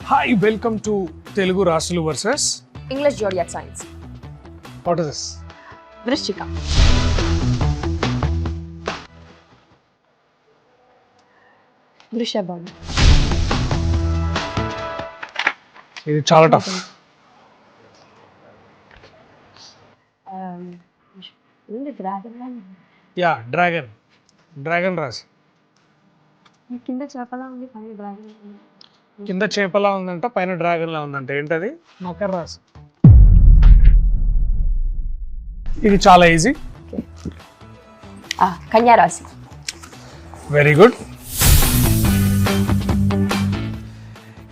Hi, welcome to Telugu Rasulu versus English Zodiac Signs. what is this? Vrishchika. Vrishabham. ఇది చాలా tough. Yeah dragon రాసి కింద చేపలా ఉంది పైన డ్రాగన్ కింద చేపలా ఉందంట, పైన డ్రాగన్ లా ఉందంట. ఏంటది? మకర రాశి. ఇది చాలా ఈజీ. కన్యా రాశి. Very good.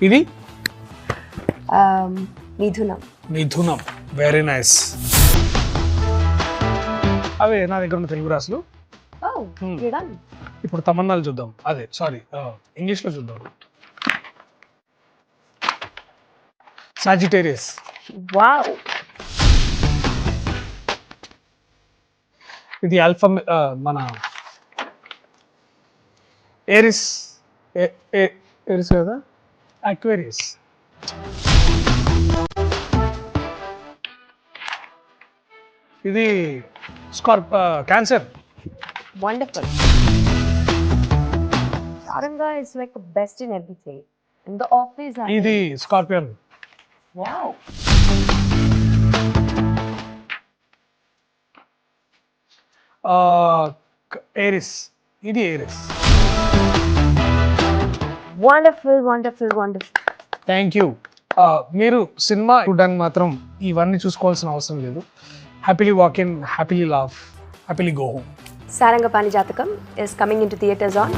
ఇది మిథునం. మిథునం. Very nice. అవే నా దగ్గర ఉన్న తెలుగు రాశులు. ఇప్పుడు తమన్నాలు చూద్దాం. అదే సారీ, ఇంగ్లీష్లో చూద్దాం. సాజిటేరియస్. వావ్. ఇది ఆల్ఫా, మన ఏరిస్. ఏరిస్ కదా. అక్వేరియస్. ఇది cancer. Wonderful. Saranga is like the best in everything. In the office. ఇది స్కార్పియన్. Wow. ఏరిస్. ఇది Aries. Wonderful, wonderful, wonderful. Thank you. మీరు సినిమా చూడడానికి మాత్రం ఇవన్నీ చూసుకోవాల్సిన అవసరం లేదు. Happily walk in, happily laugh, happily go home. Saranga Pani Jatakam is coming into theatres on